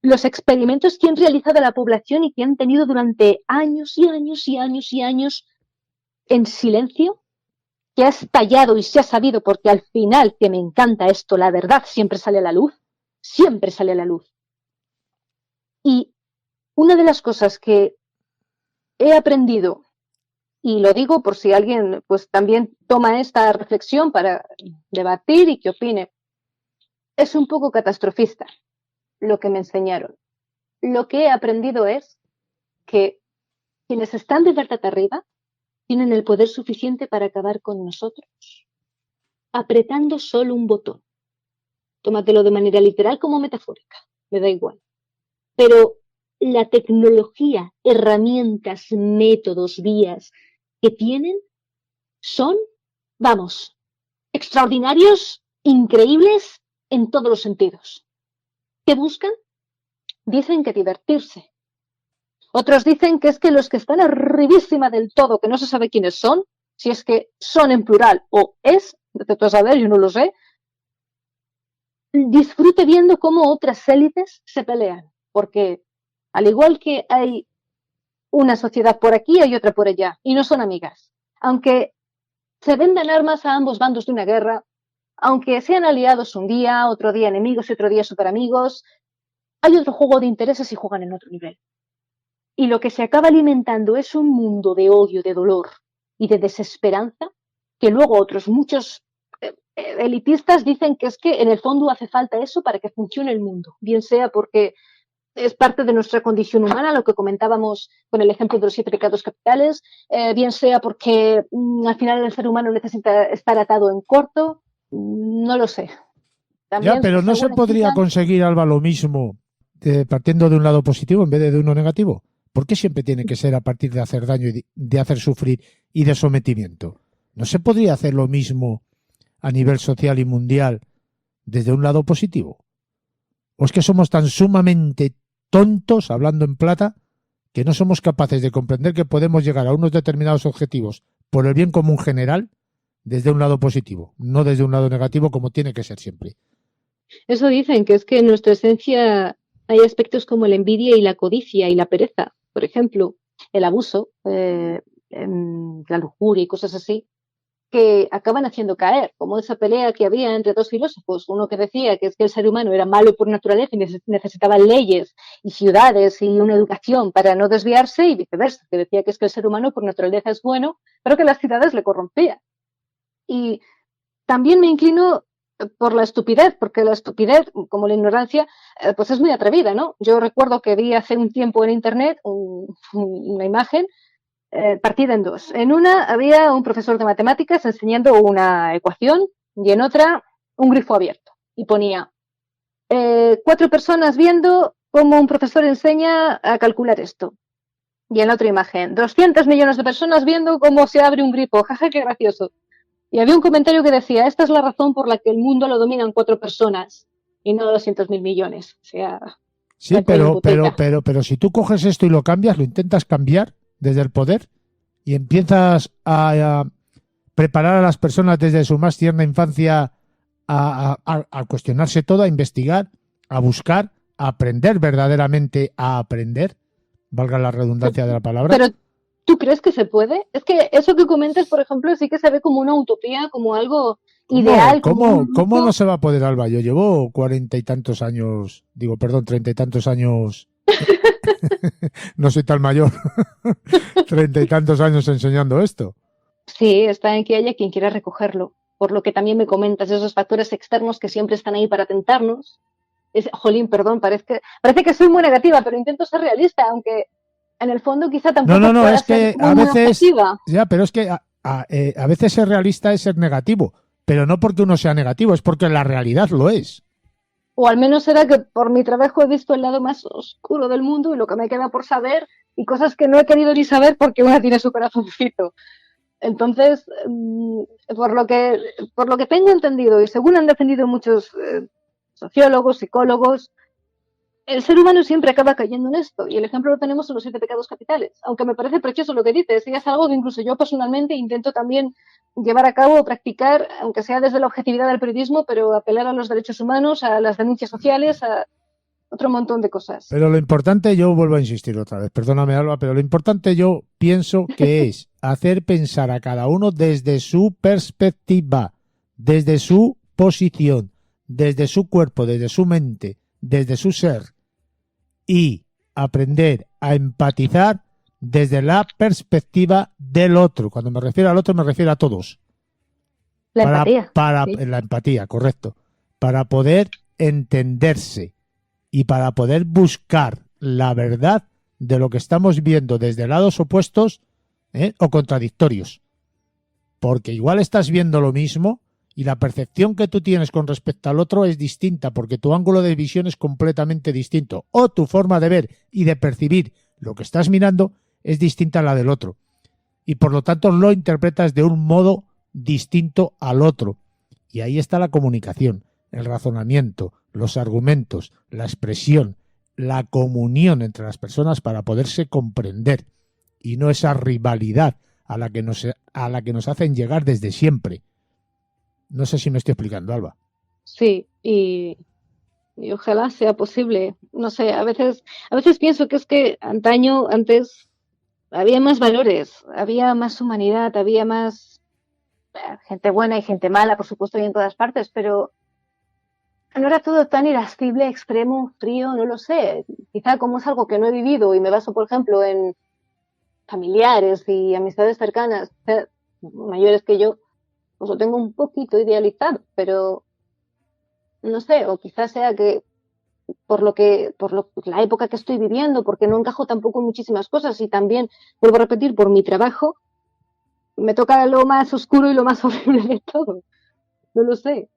los experimentos que han realizado la población y que han tenido durante años y años y años y años en silencio, que ha estallado y se ha sabido, porque al final, que me encanta esto, la verdad siempre sale a la luz, siempre sale a la luz. Y una de las cosas que he aprendido, y lo digo por si alguien pues también toma esta reflexión para debatir y que opine, es un poco catastrofista lo que me enseñaron. Lo que he aprendido es que quienes están de verdad arriba tienen el poder suficiente para acabar con nosotros, apretando solo un botón. Tómatelo de manera literal como metafórica, me da igual. Pero la tecnología, herramientas, métodos, vías que tienen son, vamos, extraordinarios, increíbles en todos los sentidos. ¿Qué buscan? Dicen que divertirse. Otros dicen que es que los que están arribísima del todo, que no se sabe quiénes son, si es que son en plural o es, de a saber, yo no lo sé, disfrute viendo cómo otras élites se pelean. Porque al igual que hay una sociedad por aquí, hay otra por allá, y no son amigas. Aunque se vendan armas a ambos bandos de una guerra, aunque sean aliados un día, otro día enemigos y otro día superamigos, hay otro juego de intereses y juegan en otro nivel. Y lo que se acaba alimentando es un mundo de odio, de dolor y de desesperanza, que luego otros muchos elitistas dicen que es que en el fondo hace falta eso para que funcione el mundo, bien sea porque es parte de nuestra condición humana, lo que comentábamos con el ejemplo de los 7 pecados capitales, bien sea porque al final el ser humano necesita estar atado en corto, no lo sé. Ya, también pero no se según podría explican, conseguir, Alba, lo mismo partiendo de un lado positivo en vez de uno negativo. ¿Por qué siempre tiene que ser a partir de hacer daño y de hacer sufrir y de sometimiento? ¿No se podría hacer lo mismo a nivel social y mundial desde un lado positivo? ¿O es que somos tan sumamente tontos, hablando en plata, que no somos capaces de comprender que podemos llegar a unos determinados objetivos por el bien común general desde un lado positivo, no desde un lado negativo como tiene que ser siempre? Eso dicen, que es que en nuestra esencia hay aspectos como la envidia y la codicia y la pereza, por ejemplo, el abuso, la lujuria y cosas así, que acaban haciendo caer, como esa pelea que había entre dos filósofos, uno que decía que es que el ser humano era malo por naturaleza y necesitaba leyes y ciudades y una educación para no desviarse, y viceversa, que decía que es que el ser humano por naturaleza es bueno, pero que las ciudades le corrompían. Y también me inclino por la estupidez, porque la estupidez, como la ignorancia, pues es muy atrevida, ¿no? Yo recuerdo que vi hace un tiempo en internet una imagen partida en dos. En una había un profesor de matemáticas enseñando una ecuación y en otra un grifo abierto. Y ponía 4 personas viendo cómo un profesor enseña a calcular esto. Y en la otra imagen, 200 millones de personas viendo cómo se abre un grifo. Jaja, qué gracioso. Y había un comentario que decía, esta es la razón por la que el mundo lo dominan 4 personas y no 200.000 millones. O sea, Sí, la cual hipoteca. pero si tú coges esto y lo cambias, lo intentas cambiar desde el poder y empiezas a preparar a las personas desde su más tierna infancia a cuestionarse todo, a investigar, a buscar, a aprender verdaderamente a aprender, valga la redundancia de la palabra. Pero ¿tú crees que se puede? Es que eso que comentas, por ejemplo, sí que se ve como una utopía, como algo ideal, como un ¿Cómo no mundo. se va a poder, Alba? Yo llevo 40 y tantos años, digo, perdón, 30 y tantos años, no soy tan mayor, 30 y tantos años enseñando esto. Sí, está en que haya quien quiera recogerlo. Por lo que también me comentas, esos factores externos que siempre están ahí para tentarnos. Jolín, perdón, parece que soy muy negativa, pero intento ser realista, aunque en el fondo quizá tampoco No, pueda es ser que muy, a muy veces, objetiva. ya, pero es que a veces ser realista es ser negativo, pero no porque uno sea negativo, es porque la realidad lo es. O al menos será que por mi trabajo he visto el lado más oscuro del mundo y lo que me queda por saber y cosas que no he querido ni saber porque una tiene su corazoncito. Entonces, por lo que tengo entendido y según han defendido muchos sociólogos, psicólogos, el ser humano siempre acaba cayendo en esto y el ejemplo lo tenemos en los 7 pecados capitales. Aunque me parece precioso lo que dices y es algo que incluso yo personalmente intento también llevar a cabo o practicar, aunque sea desde la objetividad del periodismo, pero apelar a los derechos humanos, a las denuncias sociales, a otro montón de cosas. Pero lo importante, yo vuelvo a insistir otra vez, perdóname Alba, pero lo importante yo pienso que es hacer pensar a cada uno desde su perspectiva, desde su posición, desde su cuerpo, desde su mente, desde su ser y aprender a empatizar desde la perspectiva del otro. Cuando me refiero al otro me refiero a todos. La empatía. Para Sí. la empatía, correcto. Para poder entenderse y para poder buscar la verdad de lo que estamos viendo desde lados opuestos o contradictorios. Porque igual estás viendo lo mismo y la percepción que tú tienes con respecto al otro es distinta porque tu ángulo de visión es completamente distinto o tu forma de ver y de percibir lo que estás mirando es distinta a la del otro y por lo tanto lo interpretas de un modo distinto al otro. Y ahí está la comunicación, el razonamiento, los argumentos, la expresión, la comunión entre las personas para poderse comprender y no esa rivalidad a la que nos hacen llegar desde siempre. No sé si me estoy explicando, Alba. Sí, y ojalá sea posible. No sé, a veces pienso que es que antes, había más valores, había más humanidad, había más gente buena y gente mala, por supuesto, y en todas partes, pero no era todo tan irascible, extremo, frío, no lo sé. Quizá como es algo que no he vivido y me baso, por ejemplo, en familiares y amistades cercanas, mayores que yo, pues lo tengo un poquito idealizado, pero no sé, o quizás sea que la época que estoy viviendo, porque no encajo tampoco en muchísimas cosas y también, vuelvo a repetir, por mi trabajo, me toca lo más oscuro y lo más horrible de todo. No lo sé.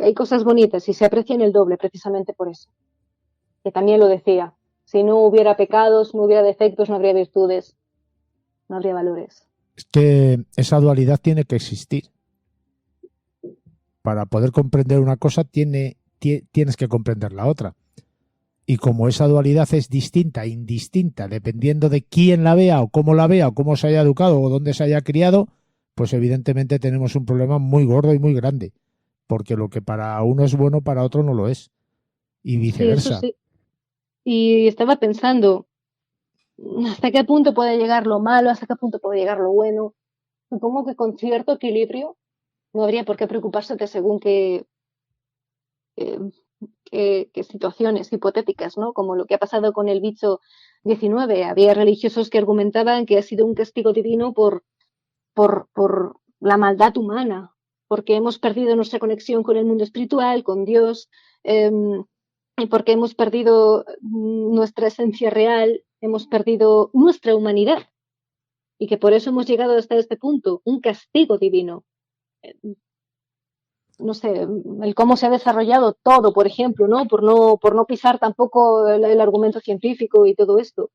que hay cosas bonitas y se aprecian el doble precisamente por eso. Que también lo decía, si no hubiera pecados, no hubiera defectos, no habría virtudes, no habría valores. Es que esa dualidad tiene que existir. Para poder comprender una cosa tienes que comprender la otra. Y como esa dualidad es distinta e indistinta, dependiendo de quién la vea o cómo se haya educado o dónde se haya criado, pues evidentemente tenemos un problema muy gordo y muy grande. Porque lo que para uno es bueno, para otro no lo es. Y viceversa. Sí, eso sí. Y estaba pensando, ¿hasta qué punto puede llegar lo malo? ¿Hasta qué punto puede llegar lo bueno? Supongo que con cierto equilibrio no habría por qué preocuparse de según qué situaciones hipotéticas, ¿no? Como lo que ha pasado con el bicho 19. Había religiosos que argumentaban que ha sido un castigo divino por la maldad humana, porque hemos perdido nuestra conexión con el mundo espiritual, con Dios, y porque hemos perdido nuestra esencia real, hemos perdido nuestra humanidad, y que por eso hemos llegado hasta este punto, un castigo divino. No sé, el cómo se ha desarrollado todo, por ejemplo, ¿no? Por no pisar tampoco el argumento científico y todo esto.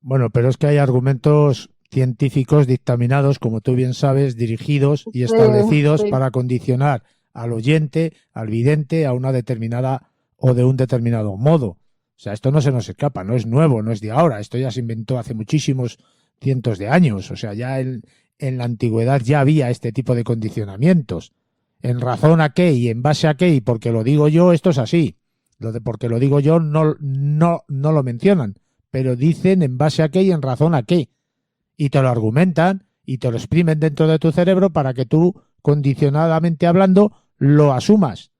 Bueno, pero es que hay argumentos científicos dictaminados, como tú bien sabes, dirigidos y establecidos Sí. para condicionar al oyente, al vidente, a una determinada o de un determinado modo. O sea, esto no se nos escapa, no es nuevo, no es de ahora. Esto ya se inventó hace muchísimos cientos de años. O sea, ya en la antigüedad ya había este tipo de condicionamientos. En razón a qué y en base a qué y porque lo digo yo, esto es así. Lo de porque lo digo yo no lo mencionan, pero dicen en base a qué y en razón a qué. Y te lo argumentan y te lo exprimen dentro de tu cerebro para que tú, condicionadamente hablando, lo asumas.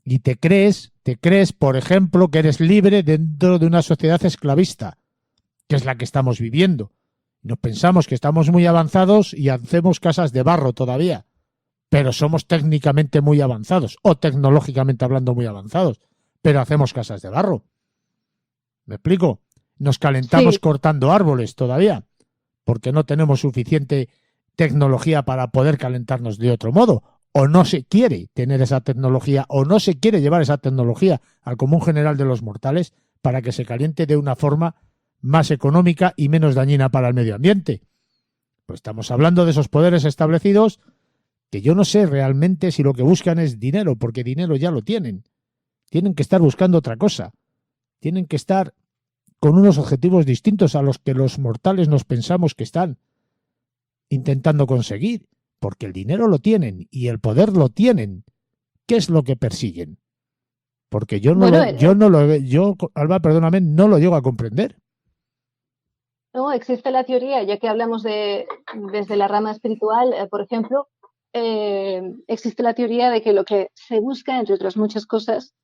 Y te crees, por ejemplo, que eres libre dentro de una sociedad esclavista, que es la que estamos viviendo. Nos pensamos que estamos muy avanzados y hacemos casas de barro todavía, pero somos técnicamente muy avanzados, o tecnológicamente hablando muy avanzados, pero hacemos casas de barro. ¿Me explico? Nos calentamos cortando árboles todavía, porque no tenemos suficiente tecnología para poder calentarnos de otro modo, o no se quiere tener esa tecnología, o no se quiere llevar esa tecnología al común general de los mortales para que se caliente de una forma más económica y menos dañina para el medio ambiente. Pues estamos hablando de esos poderes establecidos que yo no sé realmente si lo que buscan es dinero, porque dinero ya lo tienen. Tienen que estar buscando otra cosa. Tienen que estar con unos objetivos distintos a los que los mortales nos pensamos que están intentando conseguir, porque el dinero lo tienen y el poder lo tienen. ¿Qué es lo que persiguen? Porque Alba, perdóname, no lo llego a comprender. No, existe la teoría, ya que hablamos desde la rama espiritual, por ejemplo, existe la teoría de que lo que se busca, entre otras muchas cosas,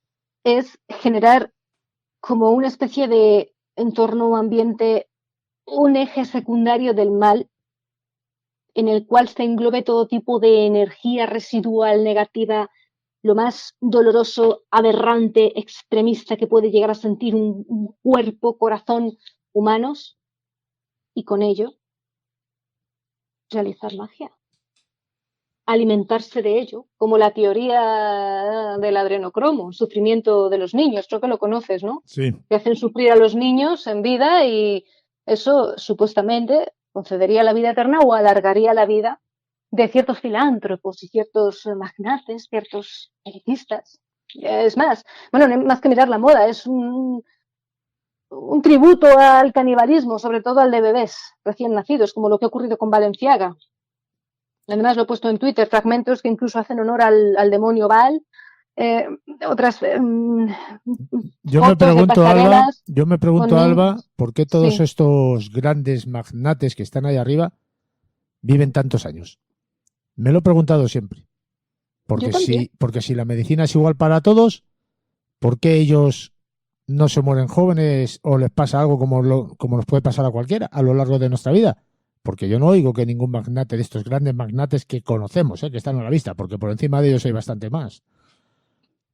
es generar como una especie de entorno o ambiente, un eje secundario del mal, en el cual se englobe todo tipo de energía residual negativa, lo más doloroso, aberrante, extremista que puede llegar a sentir un cuerpo, corazón humanos, y con ello realizar magia. Alimentarse de ello, como la teoría del adrenocromo, sufrimiento de los niños, creo que lo conoces, ¿no? Sí. Que hacen sufrir a los niños en vida y eso supuestamente concedería la vida eterna o alargaría la vida de ciertos filántropos y ciertos magnates, ciertos elitistas. Es más, bueno, no hay más que mirar la moda, es un tributo al canibalismo, sobre todo al de bebés recién nacidos, como lo que ha ocurrido con Balenciaga. Además lo he puesto en Twitter, fragmentos que incluso hacen honor al demonio Baal. Otras yo me pregunto, Alba, ¿por qué todos estos grandes magnates que están ahí arriba viven tantos años? Me lo he preguntado siempre. Porque si la medicina es igual para todos, ¿por qué ellos no se mueren jóvenes o les pasa algo como nos puede pasar a cualquiera a lo largo de nuestra vida? Porque yo no oigo que ningún magnate de estos grandes magnates que conocemos, que están a la vista, porque por encima de ellos hay bastante más.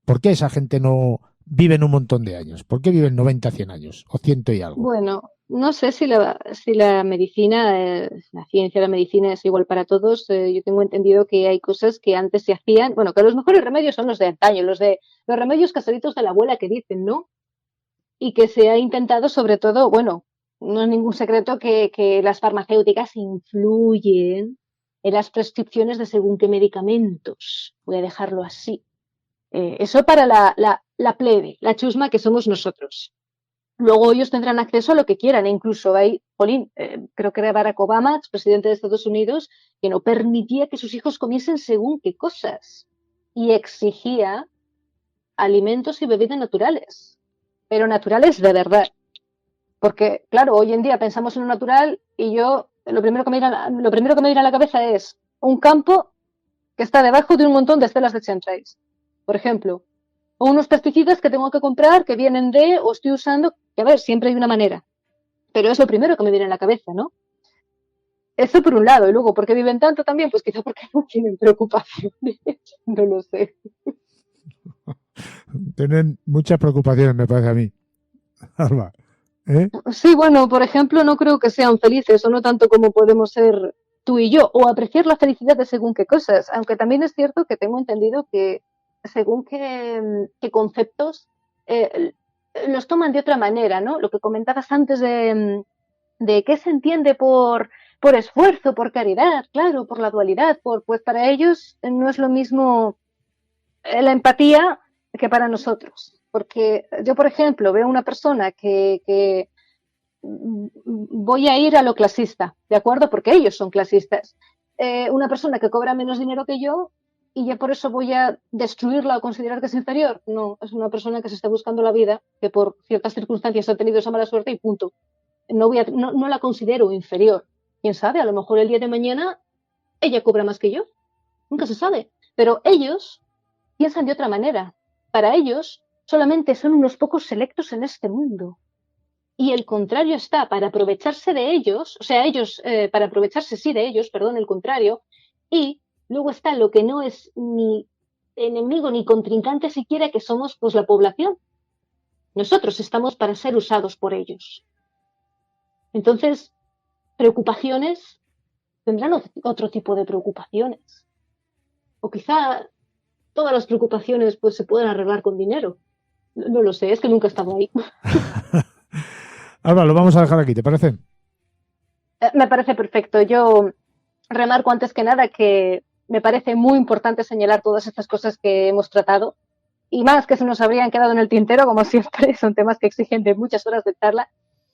¿Por qué esa gente no vive un montón de años? ¿Por qué viven 90, 100 años o 100 y algo? Bueno, no sé si la medicina, la ciencia, la medicina es igual para todos. Yo tengo entendido que hay cosas que antes se hacían, bueno, que los mejores remedios son los de antaño, los remedios caseritos de la abuela que dicen, ¿no? Y que se ha intentado sobre todo, bueno, no es ningún secreto que las farmacéuticas influyen en las prescripciones de según qué medicamentos. Voy a dejarlo así. Eso para la plebe, la chusma que somos nosotros. Luego ellos tendrán acceso a lo que quieran, e incluso hay, Polín, creo que era Barack Obama, expresidente de Estados Unidos, que no permitía que sus hijos comiesen según qué cosas y exigía alimentos y bebidas naturales, pero naturales de verdad. Porque, claro, hoy en día pensamos en lo natural y yo, lo primero que me viene a la cabeza es un campo que está debajo de un montón de estelas de chemtrails, por ejemplo, o unos pesticidas que tengo que comprar que vienen de, o estoy usando, que a ver, siempre hay una manera, pero es lo primero que me viene a la cabeza, ¿no? Eso por un lado, y luego, ¿por qué viven tanto también? Pues quizá porque no tienen preocupaciones, no lo sé. Tienen muchas preocupaciones, me parece a mí. Alba, ¿eh? Sí, bueno, por ejemplo, no creo que sean felices, o no tanto como podemos ser tú y yo, o apreciar la felicidad de según qué cosas, aunque también es cierto que tengo entendido que según qué conceptos los toman de otra manera, ¿no? Lo que comentabas antes de qué se entiende por esfuerzo, por caridad, claro, por la dualidad, pues para ellos no es lo mismo la empatía que para nosotros. Porque yo, por ejemplo, veo una persona que voy a ir a lo clasista, ¿de acuerdo? Porque ellos son clasistas. Una persona que cobra menos dinero que yo y ya por eso voy a destruirla o considerar que es inferior. No, es una persona que se está buscando la vida, que por ciertas circunstancias ha tenido esa mala suerte y punto. No la considero inferior. Quién sabe, a lo mejor el día de mañana ella cobra más que yo. Nunca se sabe. Pero ellos piensan de otra manera. Para ellos solamente son unos pocos selectos en este mundo. Y el contrario está para aprovecharse de ellos, o sea, ellos, para aprovecharse sí de ellos, perdón, el contrario, y luego está lo que no es ni enemigo ni contrincante siquiera, que somos pues la población. Nosotros estamos para ser usados por ellos. Entonces, preocupaciones, tendrán otro tipo de preocupaciones. O quizá todas las preocupaciones pues se pueden arreglar con dinero. No lo sé, es que nunca he estado ahí. Alba, lo vamos a dejar aquí, ¿te parece? Me parece perfecto. Yo remarco antes que nada que me parece muy importante señalar todas estas cosas que hemos tratado y más que se nos habrían quedado en el tintero, como siempre, son temas que exigen de muchas horas de charla.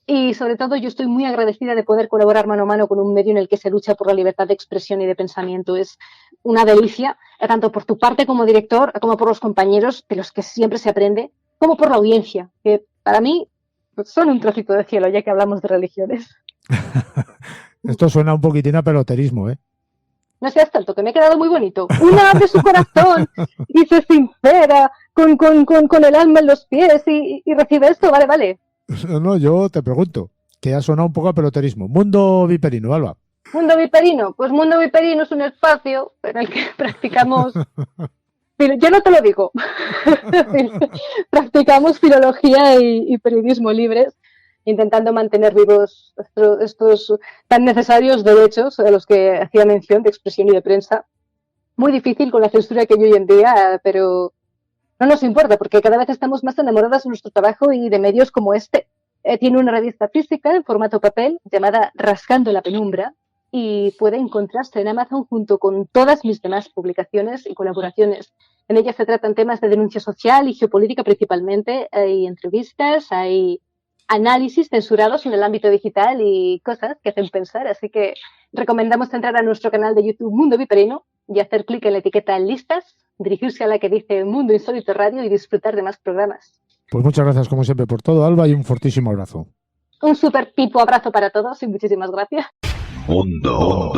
Y sobre todo yo estoy muy agradecida de poder colaborar mano a mano con un medio en el que se lucha por la libertad de expresión y de pensamiento. Es una delicia, tanto por tu parte como director, como por los compañeros, de los que siempre se aprende, como por la audiencia, que para mí pues, son un trocito de cielo, ya que hablamos de religiones. Esto suena un poquitín a peloterismo, ¿eh? No seas tanto, que me he quedado muy bonito. Una abre su corazón y se sincera, con el alma en los pies y recibe esto, vale, vale. No, yo te pregunto, que ha sonado un poco a peloterismo. Mundo viperino, Alba. Mundo viperino, pues Mundo viperino es un espacio en el que practicamos, pero yo no te lo digo, practicamos filología y periodismo libres, intentando mantener vivos estos tan necesarios derechos a los que hacía mención de expresión y de prensa. Muy difícil con la censura que hay hoy en día, pero no nos importa porque cada vez estamos más enamoradas de nuestro trabajo y de medios como este. Tiene una revista física en formato papel llamada Rascando la Penumbra y puede encontrarse en Amazon junto con todas mis demás publicaciones y colaboraciones. En ella se tratan temas de denuncia social y geopolítica principalmente. Hay entrevistas, hay análisis censurados en el ámbito digital y cosas que hacen pensar. Así que recomendamos entrar a nuestro canal de YouTube Mundo Viperino y hacer clic en la etiqueta listas, dirigirse a la que dice Mundo Insólito Radio y disfrutar de más programas. Pues muchas gracias como siempre por todo, Alba, y un fortísimo abrazo. Un súper pipo abrazo para todos y muchísimas gracias. Mundo.